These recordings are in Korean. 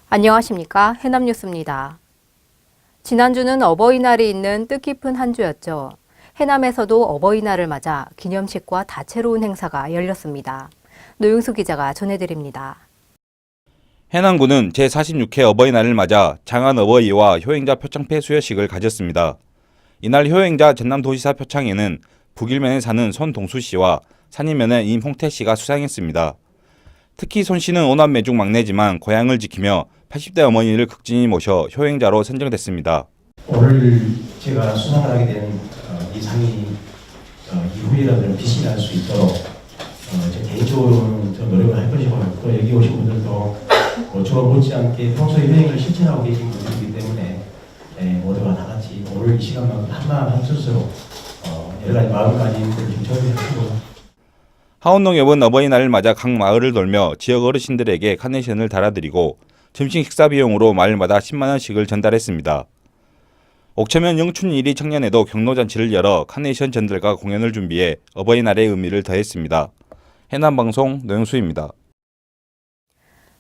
안녕하십니까. 해남뉴스입니다. 지난주는 어버이날이 있는 뜻깊은 한 주였죠. 해남에서도 어버이날을 맞아 기념식과 다채로운 행사가 열렸습니다. 노영수 기자가 전해드립니다. 해남군은 제46회 어버이날을 맞아 장안 어버이와 효행자 표창패 수여식을 가졌습니다. 이날 효행자 전남도지사 표창에는 북일면에 사는 손동수 씨와 산이면의 임홍태 씨가 수상했습니다. 특히 손 씨는 오남매 중 막내지만 고향을 지키며 80대 어머니를 극진히 모셔 효행자로 선정됐습니다. 오늘 제가 수상을 하게 된 이 상이 이후에라도 빛이 날 수 있도록 제 개인적으로는 저 노력을 할 것이고 또 여기 오신 분들도 저와 못지않게 평소에 효행을 실천하고 계신 분들이기 때문에 모두가 다 같이 오늘 이 시간만큼 한마음 한뜻으로 여러 가지 마음가짐들을 좀 정리하시고 하원농협은 어버이날을 맞아 각 마을을 돌며 지역 어르신들에게 카네이션을 달아드리고 점심 식사 비용으로 마을마다 10만 원씩을 전달했습니다. 옥천면 영춘 1위 청년회도 경로잔치를 열어 카네이션 전달과 공연을 준비해 어버이날의 의미를 더했습니다. 해남방송 노영수입니다.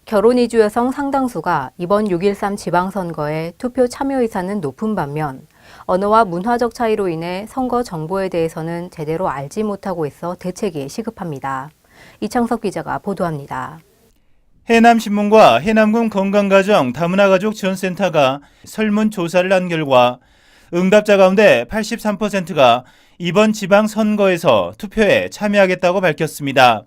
결혼 이주 여성 상당수가 이번 6.13 지방선거에 투표 참여 의사는 높은 반면 언어와 문화적 차이로 인해 선거 정보에 대해서는 제대로 알지 못하고 있어 대책이 시급합니다. 이창석 기자가 보도합니다. 해남신문과 해남군 건강가정 다문화가족 지원센터가 설문조사를 한 결과 응답자 가운데 83%가 이번 지방선거에서 투표에 참여하겠다고 밝혔습니다.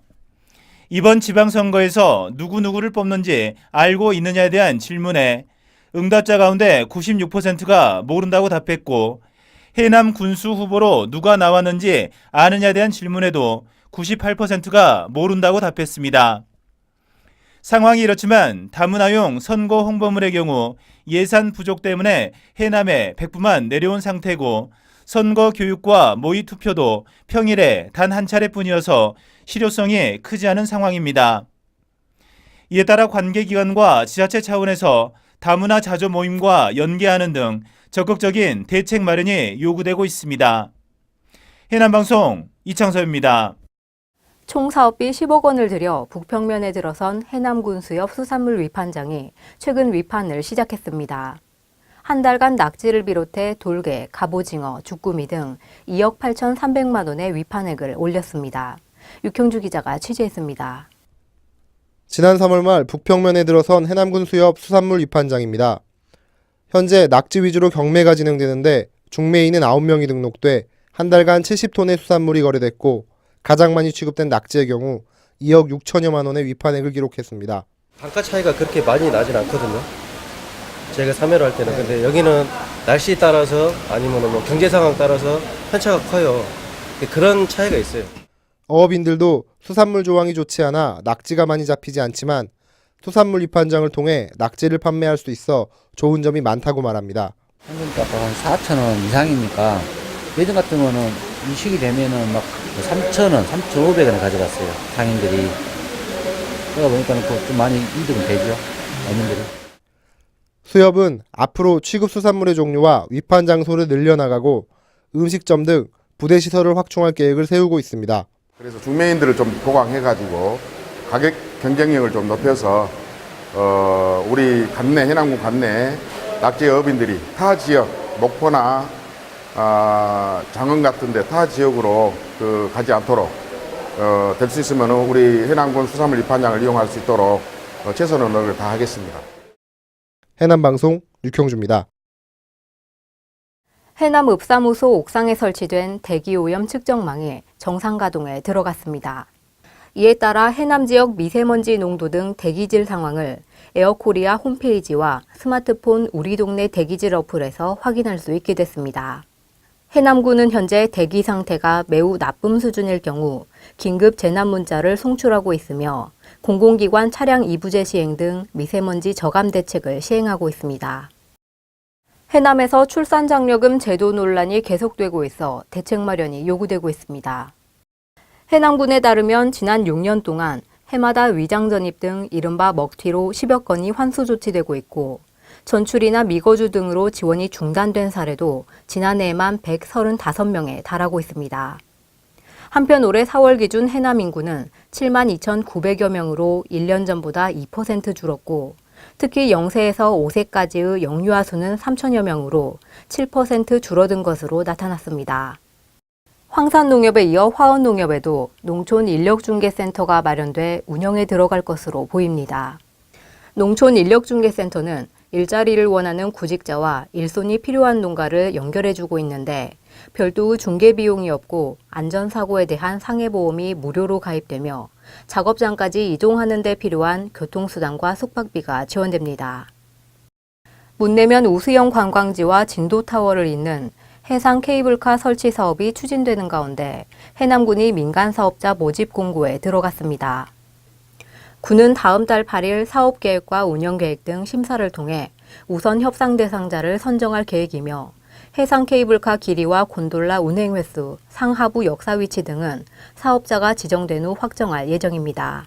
이번 지방선거에서 누구누구를 뽑는지 알고 있느냐에 대한 질문에 응답자 가운데 96%가 모른다고 답했고 해남 군수 후보로 누가 나왔는지 아느냐에 대한 질문에도 98%가 모른다고 답했습니다. 상황이 이렇지만 다문화용 선거 홍보물의 경우 예산 부족 때문에 해남에 백부만 내려온 상태고 선거 교육과 모의 투표도 평일에 단 한 차례뿐이어서 실효성이 크지 않은 상황입니다. 이에 따라 관계기관과 지자체 차원에서 다문화 자조 모임과 연계하는 등 적극적인 대책 마련이 요구되고 있습니다. 해남방송 이창서입니다. 총 사업비 10억 원을 들여 북평면에 들어선 해남군수협 수산물 위판장이 최근 위판을 시작했습니다. 한 달간 낙지를 비롯해 돌개, 갑오징어, 주꾸미 등 2억 8,300만 원의 위판액을 올렸습니다. 육형주 기자가 취재했습니다. 지난 3월 말 북평면에 들어선 해남군수협 수산물 위판장입니다. 현재 낙지 위주로 경매가 진행되는데 중매인은 9명이 등록돼 한 달간 70톤의 수산물이 거래됐고 가장 많이 취급된 낙지의 경우 2억 6천여만 원의 위판액을 기록했습니다. 단가 차이가 그렇게 많이 나진 않거든요. 제가 참여를 할 때는. 근데 여기는 날씨 따라서 아니면 뭐 경제 상황 따라서 편차가 커요. 그런 차이가 있어요. 어업인들도 수산물 조항이 좋지 않아 낙지가 많이 잡히지 않지만 수산물 위판장을 통해 낙지를 판매할 수 있어 좋은 점이 많다고 말합니다. 평균가가 한 4,000원 이상이니까 예전 같으면은 이 시기 되면은 막 3,000원, 3,500원에 가져갔어요. 상인들이. 그러다 보니까 좀 많이 이득은 되죠. 어민들이. 수협은 앞으로 취급 수산물의 종류와 위판 장소를 늘려나가고 음식점 등 부대 시설을 확충할 계획을 세우고 있습니다. 그래서 중매인들을 좀 보강해가지고 가격 경쟁력을 좀 높여서 우리 관내 해남군 관내 낙지 어업인들이 타 지역 목포나 장흥 같은데 타 지역으로 가지 않도록 될 수 있으면 우리 해남군 수산물 위판장을 이용할 수 있도록 최선의 노력을 다하겠습니다. 해남방송 육형주입니다. 해남 읍사무소 옥상에 설치된 대기오염 측정망이 정상 가동에 들어갔습니다. 이에 따라 해남 지역 미세먼지 농도 등 대기질 상황을 에어코리아 홈페이지와 스마트폰 우리 동네 대기질 어플에서 확인할 수 있게 됐습니다. 해남군은 현재 대기 상태가 매우 나쁨 수준일 경우 긴급 재난 문자를 송출하고 있으며 공공기관 차량 이부제 시행 등 미세먼지 저감 대책을 시행하고 있습니다. 해남에서 출산장려금 제도 논란이 계속되고 있어 대책 마련이 요구되고 있습니다. 해남군에 따르면 지난 6년 동안 해마다 위장 전입 등 이른바 먹튀로 10여 건이 환수 조치되고 있고 전출이나 미거주 등으로 지원이 중단된 사례도 지난해에만 135명에 달하고 있습니다. 한편 올해 4월 기준 해남 인구는 72,900여 명으로 1년 전보다 2% 줄었고 특히 0세에서 5세까지의 영유아 수는 3천여 명으로 7% 줄어든 것으로 나타났습니다. 황산농협에 이어 화원농협에도 농촌인력중개센터가 마련돼 운영에 들어갈 것으로 보입니다. 농촌인력중개센터는 일자리를 원하는 구직자와 일손이 필요한 농가를 연결해주고 있는데 별도의 중개 비용이 없고 안전사고에 대한 상해보험이 무료로 가입되며 작업장까지 이동하는 데 필요한 교통수단과 숙박비가 지원됩니다. 문내면 우수형 관광지와 진도타워를 잇는 해상 케이블카 설치 사업이 추진되는 가운데 해남군이 민간사업자 모집 공고에 들어갔습니다. 군은 다음 달 8일 사업계획과 운영계획 등 심사를 통해 우선 협상 대상자를 선정할 계획이며 해상 케이블카 길이와 곤돌라 운행 횟수, 상하부 역사 위치 등은 사업자가 지정된 후 확정할 예정입니다.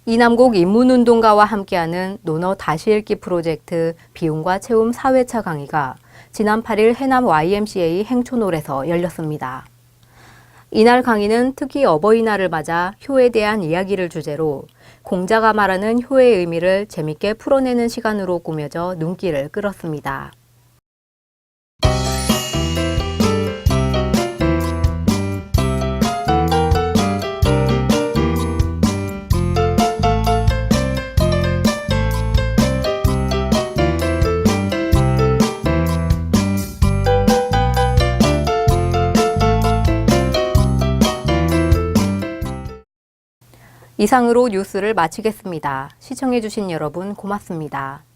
이남국 인문운동가와 함께하는 논어 다시 읽기 프로젝트 비움과 채움 4회차 강의가 지난 8일 해남 YMCA 행촌홀에서 열렸습니다. 이날 강의는 특히 어버이날을 맞아 효에 대한 이야기를 주제로 공자가 말하는 효의 의미를 재밌게 풀어내는 시간으로 꾸며져 눈길을 끌었습니다. 이상으로 뉴스를 마치겠습니다. 시청해주신 여러분 고맙습니다.